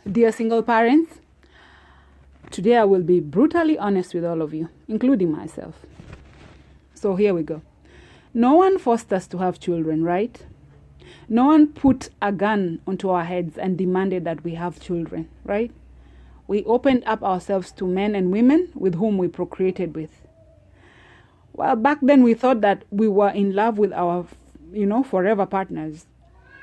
Dear single parents, today I will be brutally honest with all of you, including myself. So here we go. No one forced us to have children, right? No one put a gun onto our heads and demanded that we have children, right? We opened up ourselves to men and women with whom we procreated with. Well, back then we thought that we were in love with our, forever partners.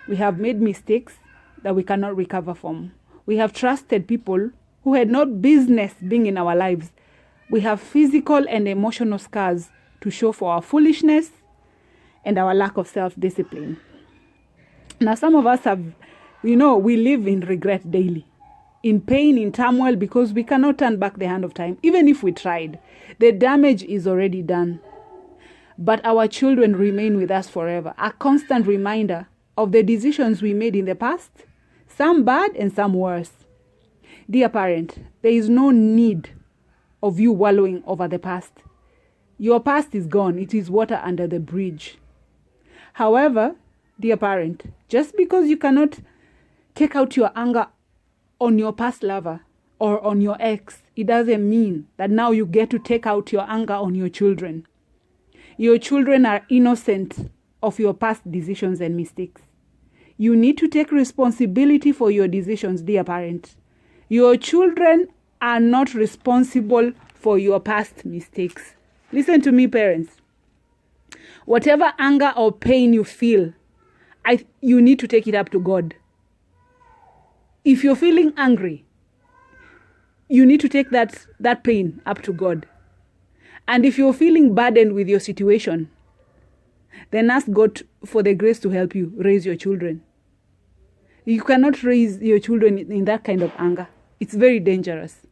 We have made mistakes that we cannot recover from. We have trusted people who had no business being in our lives. We have physical and emotional scars to show for our foolishness and our lack of self-discipline. Now, some of us have, we live in regret daily, in pain, in turmoil, because we cannot turn back the hand of time. Even if we tried, the damage is already done. But our children remain with us forever, a constant reminder of the decisions we made in the past, some bad and some worse. Dear parent, there is no need of you wallowing over the past. Your past is gone. It is water under the bridge. However, dear parent, just because you cannot take out your anger on your past lover or on your ex, it doesn't mean that now you get to take out your anger on your children. Your children are innocent of your past decisions and mistakes. You need to take responsibility for your decisions, dear parent. Your children are not responsible for your past mistakes. Listen to me, parents. Whatever anger or pain you feel, you need to take it up to God. If you're feeling angry, you need to take that pain up to God. And if you're feeling burdened with your situation, then ask God for the grace to help you raise your children. You cannot raise your children in that kind of anger. It's very dangerous.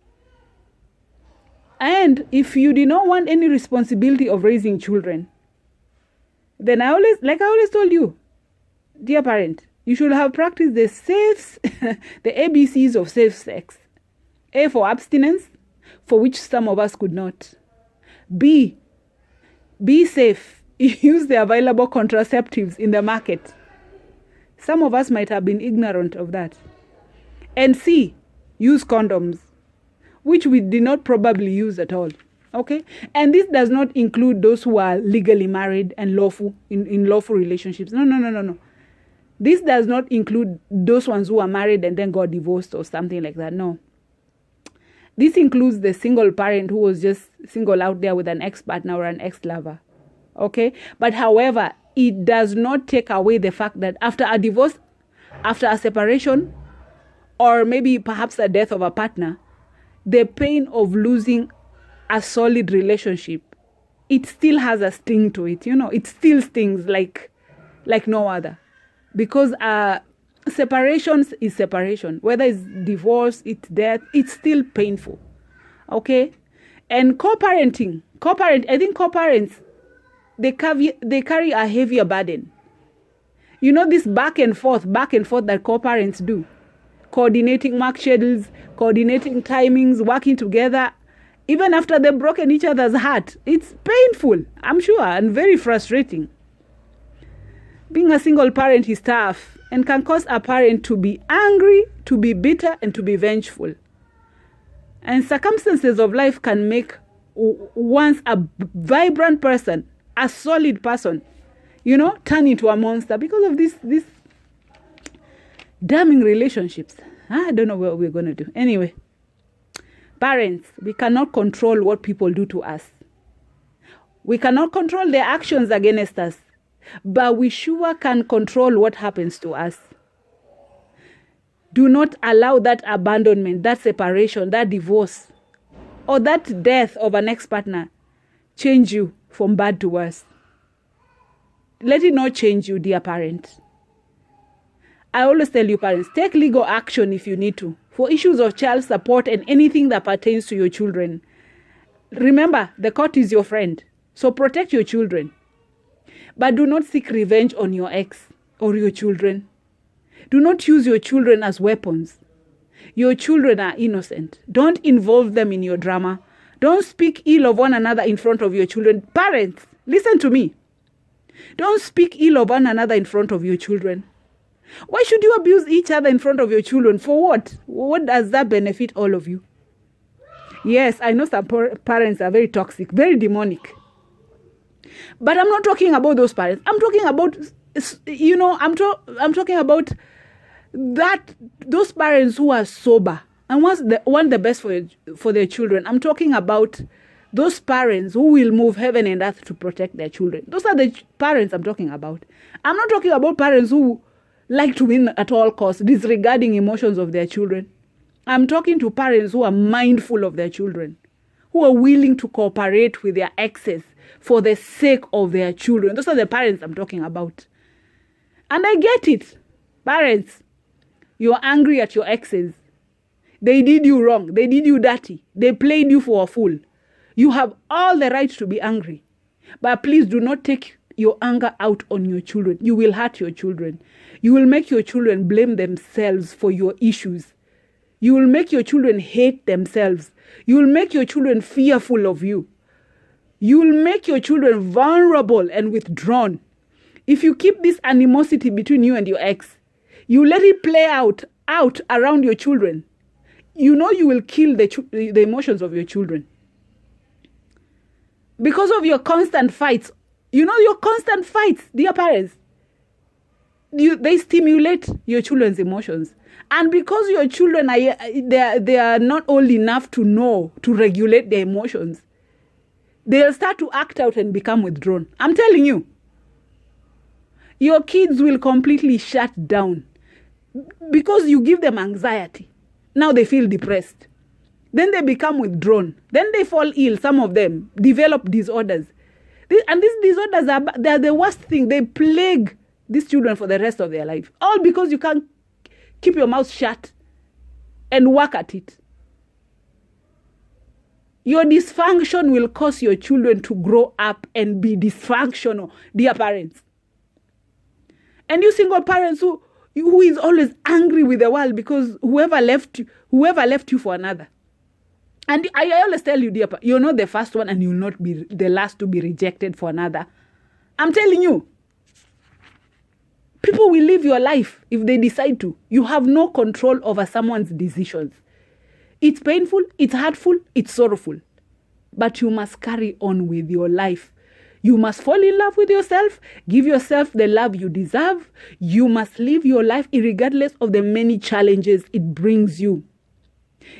And if you do not want any responsibility of raising children, then I always told you, dear parent, you should have practiced the ABCs of safe sex. A for abstinence, for which some of us could not. B, be safe. Use the available contraceptives in the market. Some of us might have been ignorant of that. And C, use condoms, which we did not probably use at all. Okay? And this does not include those who are legally married and lawful in lawful relationships. No. This does not include those ones who are married and then got divorced or something like that. No. This includes the single parent who was just single out there with an ex-partner or an ex-lover. Okay? But however, it does not take away the fact that after a divorce, after a separation, or maybe perhaps a death of a partner, the pain of losing a solid relationship, it still has a sting to it. It still stings like no other. Because separation is separation. Whether it's divorce, it's death, it's still painful. Okay? And co-parenting, I think co-parents, they carry a heavier burden. This back and forth that co-parents do. Coordinating work schedules, coordinating timings, working together. Even after they've broken each other's heart, it's painful, I'm sure, and very frustrating. Being a single parent is tough and can cause a parent to be angry, to be bitter, and to be vengeful. And circumstances of life can make once a vibrant person, a solid person, turn into a monster because of these damning relationships. I don't know what we're going to do. Anyway, parents, we cannot control what people do to us. We cannot control their actions against us. But we sure can control what happens to us. Do not allow that abandonment, that separation, that divorce, or that death of an ex-partner change you from bad to worse. Let it not change you, dear parent. I always tell you, parents, take legal action if you need to for issues of child support and anything that pertains to your children. Remember, the court is your friend, so protect your children. But do not seek revenge on your ex or your children. Do not use your children as weapons. Your children are innocent. Don't involve them in your drama. Don't speak ill of one another in front of your children. Parents, listen to me. Don't speak ill of one another in front of your children. Why should you abuse each other in front of your children? For what? What does that benefit all of you? Yes, I know some parents are very toxic, very demonic. But I'm not talking about those parents. I'm talking about, I'm talking about those parents who are sober and want the best for their children. I'm talking about those parents who will move heaven and earth to protect their children. Those are the parents I'm talking about. I'm not talking about parents who like to win at all costs, disregarding emotions of their children. I'm talking to parents who are mindful of their children, who are willing to cooperate with their exes for the sake of their children. Those are the parents I'm talking about. And I get it. Parents, you're angry at your exes. They did you wrong. They did you dirty. They played you for a fool. You have all the right to be angry. But please do not take your anger out on your children. You will hurt your children. You will make your children blame themselves for your issues. You will make your children hate themselves. You will make your children fearful of you. You will make your children vulnerable and withdrawn. If you keep this animosity between you and your ex, you let it play out around your children, you know you will kill the emotions of your children. Because of your constant fights, your constant fights, dear parents, they stimulate your children's emotions. And because your children they are not old enough to know to regulate their emotions, they'll start to act out and become withdrawn. I'm telling you, your kids will completely shut down because you give them anxiety. Now they feel depressed. Then they become withdrawn. Then they fall ill. Some of them develop disorders. And these disorders are the worst thing. They plague these children for the rest of their life. All because you can't keep your mouth shut and work at it. Your dysfunction will cause your children to grow up and be dysfunctional, dear parents. And you single parents who is always angry with the world because whoever left you for another. And I always tell you, dear, you're not the first one and you'll not be the last to be rejected for another. I'm telling you, people will live your life if they decide to. You have no control over someone's decisions. It's painful, it's hurtful, it's sorrowful. But you must carry on with your life. You must fall in love with yourself. Give yourself the love you deserve. You must live your life regardless of the many challenges it brings you.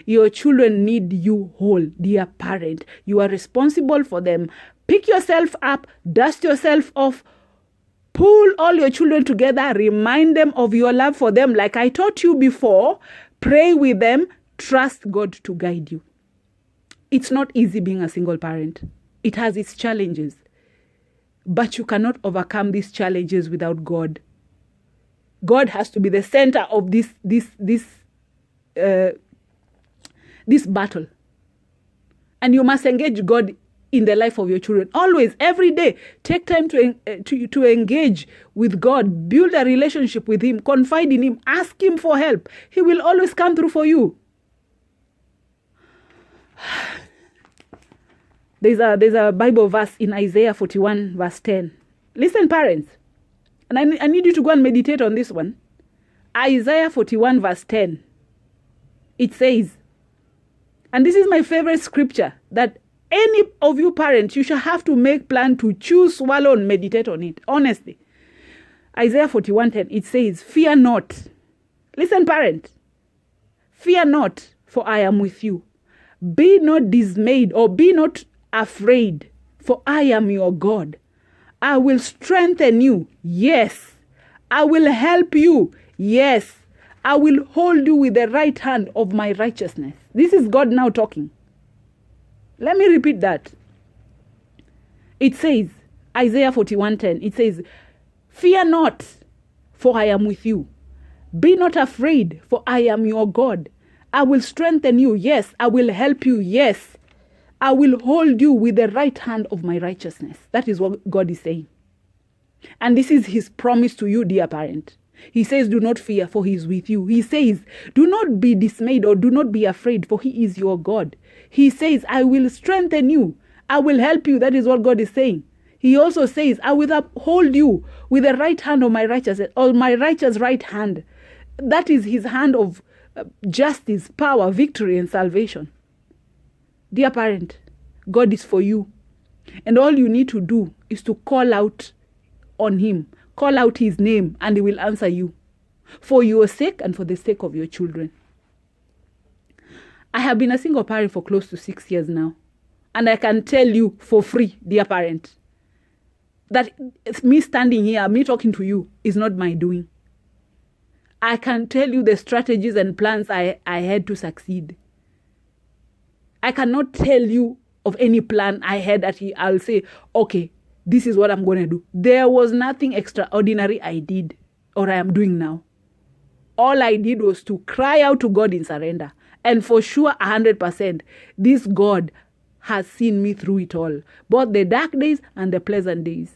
Your children need you whole, dear parent. You are responsible for them. Pick yourself up, dust yourself off, pull all your children together, remind them of your love for them like I taught you before. Pray with them, trust God to guide you. It's not easy being a single parent. It has its challenges. But you cannot overcome these challenges without God. God has to be the center of this battle. And you must engage God in the life of your children. Always, every day, take time to engage with God. Build a relationship with Him. Confide in Him. Ask Him for help. He will always come through for you. There's a Bible verse in Isaiah 41 verse 10. Listen, parents. And I need you to go and meditate on this one. Isaiah 41 verse 10. It says, and this is my favorite scripture, that any of you parents, you shall have to make plan to choose, swallow, and meditate on it. Honestly. Isaiah 41:10, it says, fear not. Listen, parent. Fear not, for I am with you. Be not dismayed, or be not afraid, for I am your God. I will strengthen you. Yes. I will help you. Yes. I will hold you with the right hand of my righteousness. This is God now talking. Let me repeat that. It says, Isaiah 41:10, it says, fear not, for I am with you. Be not afraid, for I am your God. I will strengthen you. Yes. I will help you. Yes. I will hold you with the right hand of my righteousness. That is what God is saying. And this is His promise to you, dear parent. He says, do not fear, for He is with you. He says, do not be dismayed or do not be afraid, for He is your God. He says, I will strengthen you. I will help you. That is what God is saying. He also says, I will uphold you with the right hand of my righteousness, or my righteous right hand. That is his hand of justice, power, victory, and salvation. Dear parent, God is for you. And all you need to do is to call out on him. Call out his name, and he will answer you. For your sake and for the sake of your children. I have been a single parent for close to 6 years now. And I can tell you for free, dear parent, that me standing here, me talking to you, is not my doing. I can tell you the strategies and plans I had to succeed. I cannot tell you of any plan I had that I'll say, okay, this is what I'm going to do. There was nothing extraordinary I did or I am doing now. All I did was to cry out to God in surrender. And for sure, 100%, this God has seen me through it all. Both the dark days and the pleasant days.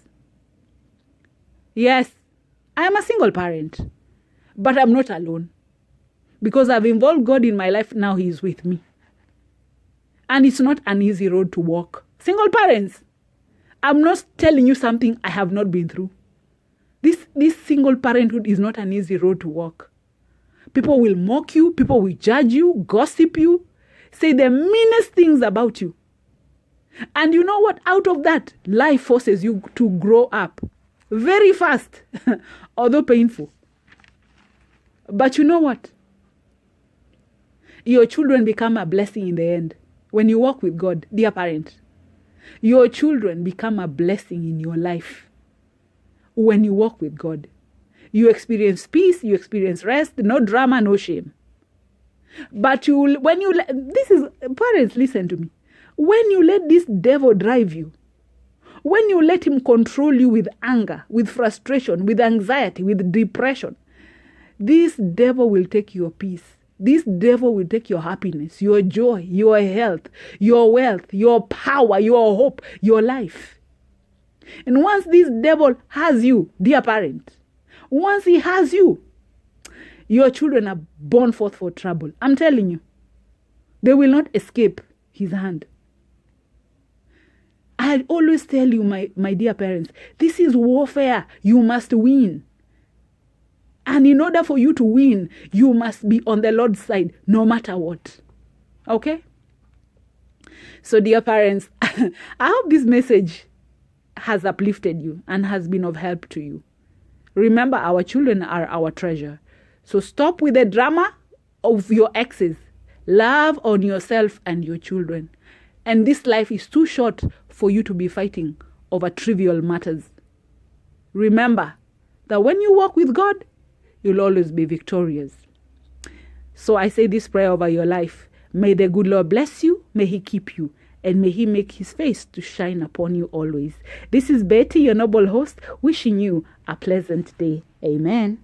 Yes, I am a single parent. But I'm not alone. Because I've involved God in my life, now he is with me. And it's not an easy road to walk. Single parents, I'm not telling you something I have not been through. This single parenthood is not an easy road to walk. People will mock you, people will judge you, gossip you, say the meanest things about you. And you know what? Out of that, life forces you to grow up very fast, although painful. But you know what? Your children become a blessing in the end. When you walk with God, dear parent, your children become a blessing in your life. When you walk with God, you experience peace, you experience rest, no drama, no shame. But parents, listen to me. When you let this devil drive you, when you let him control you with anger, with frustration, with anxiety, with depression, this devil will take your peace. This devil will take your happiness, your joy, your health, your wealth, your power, your hope, your life. And once this devil has you, dear parent, once he has you, your children are born forth for trouble. I'm telling you, they will not escape his hand. I always tell you, my dear parents, this is warfare. You must win. And in order for you to win, you must be on the Lord's side, no matter what. Okay? So, dear parents, I hope this message has uplifted you and has been of help to you. Remember, our children are our treasure. So stop with the drama of your exes. Love on yourself and your children. And this life is too short for you to be fighting over trivial matters. Remember that when you walk with God, you'll always be victorious. So I say this prayer over your life. May the good Lord bless you. May he keep you. And may he make his face to shine upon you always. This is Betty, your noble host, wishing you a pleasant day. Amen.